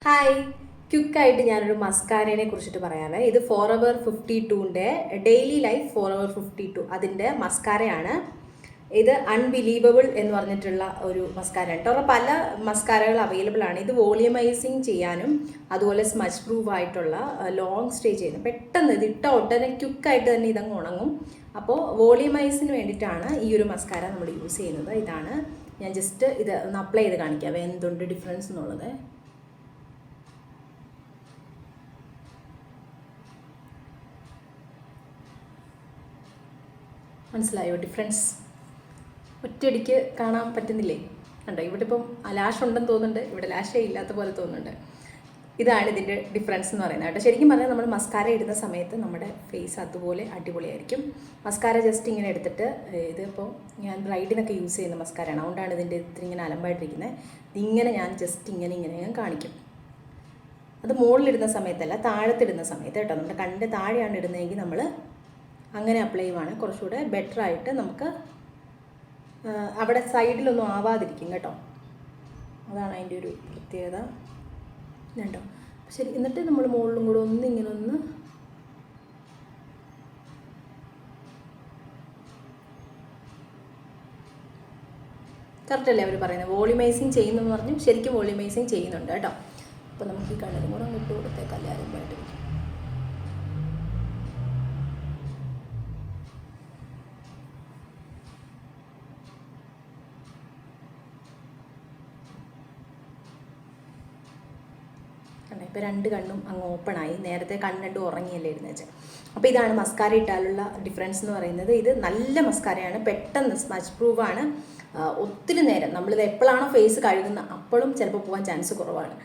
Hi, ക്വിക്കായിട്ട് ഞാനൊരു മസ്കാരയെ കുറിച്ചിട്ട് പറയാമേ. ഇത് ഫോറെവർ 52ൻ്റെ ഡെയിലി ലൈഫ് ഫോറെവർ 52 അതിൻ്റെ മസ്കാരയാണ്. ഇത് അൺബിലീവബിൾ എന്ന് പറഞ്ഞിട്ടുള്ള ഒരു മസ്കാര കേട്ടോ. അപ്പോൾ പല മസ്കാരകൾ അവൈലബിൾ ആണ്. ഇത് വോളിയമൈസിങ് ചെയ്യാനും അതുപോലെ സ്മച്ച് പ്രൂഫ് ആയിട്ടുള്ള ലോങ് സ്റ്റേ ചെയ്യുന്നു. പെട്ടെന്ന് ഇത് ഇട്ട ഉടനെ ക്വിക്കായിട്ട് തന്നെ ഇതങ്ങ് ഉണങ്ങും. അപ്പോൾ വോളിയമൈസിന് വേണ്ടിയിട്ടാണ് ഈ ഒരു മസ്കാര നമ്മൾ യൂസ് ചെയ്യുന്നത്. ഇതാണ് ഞാൻ ജസ്റ്റ് ഇത് ഒന്ന് അപ്ലൈ ചെയ്ത് കാണിക്കാം എന്തുണ്ട് ഡിഫറൻസ് എന്നുള്ളത്. മനസ്സിലായോ ഡിഫറൻസ്? ഒറ്റയടിക്ക് കാണാൻ പറ്റുന്നില്ലേ? കണ്ടോ, ഇവിടെ ഇപ്പം ലാഷ് ഉണ്ടെന്ന് തോന്നുന്നുണ്ട്, ഇവിടെ ലാഷേ ഇല്ലാത്ത പോലെ തോന്നുന്നുണ്ട്. ഇതാണ് ഇതിൻ്റെ ഡിഫറൻസ് എന്ന് പറയുന്നത് കേട്ടോ. ശരിക്കും പറഞ്ഞാൽ നമ്മൾ മസ്കാര ഇടുന്ന സമയത്ത് നമ്മുടെ ഫേസ് അതുപോലെ അടിപൊളിയായിരിക്കും. മസ്കാര ജസ്റ്റ് ഇങ്ങനെ എടുത്തിട്ട്, ഇതിപ്പോൾ ഞാൻ ബ്രൈഡിനൊക്കെ യൂസ് ചെയ്യുന്ന മസ്കാരയാണ്, അതുകൊണ്ടാണ് ഇതിൻ്റെ ഇത്തിരി ഇങ്ങനെ അലമ്പായിട്ടിരിക്കുന്നത്. ഇതിങ്ങനെ ഞാൻ ജസ്റ്റ് ഇങ്ങനെ ഞാൻ കാണിക്കും. അത് മുകളിലിടുന്ന സമയത്തല്ല, താഴത്തിടുന്ന സമയത്ത് കേട്ടോ. നമ്മുടെ കണ്ണിൻ്റെ താഴെയാണ് ഇടുന്നതെങ്കിൽ നമ്മൾ അങ്ങനെ അപ്ലൈ ചെയ്യുവാണ് കുറച്ചുകൂടെ ബെറ്റർ ആയിട്ട്. നമുക്ക് അവിടെ സൈഡിലൊന്നും ആവാതിരിക്കും കേട്ടോ. അതാണ് അതിൻ്റെ ഒരു പ്രത്യേകത കേട്ടോ. ശരി, എന്നിട്ട് നമ്മൾ മുകളിലും കൂടെ ഇങ്ങനെ ഒന്ന് കറക്റ്റല്ലേ അവർ പറയുന്നത്? വോളിമൈസിങ് ചെയ്യുന്നെന്ന് പറഞ്ഞു, ശരിക്കും വോളിമൈസിങ് ചെയ്യുന്നുണ്ട് കേട്ടോ. അപ്പോൾ നമുക്ക് ഈ കണ്ണിനും കൂടെ അങ്ങോട്ട് കൊടുത്തേക്കല്ലേ ആരംഭമായിട്ട്. ഇപ്പോൾ രണ്ട് കണ്ണും അങ്ങ് ഓപ്പണായി. നേരത്തെ കണ്ണ് രണ്ടും ഉറങ്ങിയല്ലേ ഇരുന്ന് വെച്ചാൽ. അപ്പോൾ ഇതാണ് മസ്കാര ഇട്ടാലുള്ള ഡിഫറൻസ് എന്ന് പറയുന്നത്. ഇത് നല്ല മസ്കാരയാണ്, പെട്ടെന്ന് സ്മച്ച് പ്രൂഫാണ്. ഒത്തിരി നേരം നമ്മളിത് എപ്പോഴാണോ ഫേസ് കഴുകുന്നത് അപ്പോഴും ചിലപ്പോൾ പോകാൻ ചാൻസ് കുറവാണ്.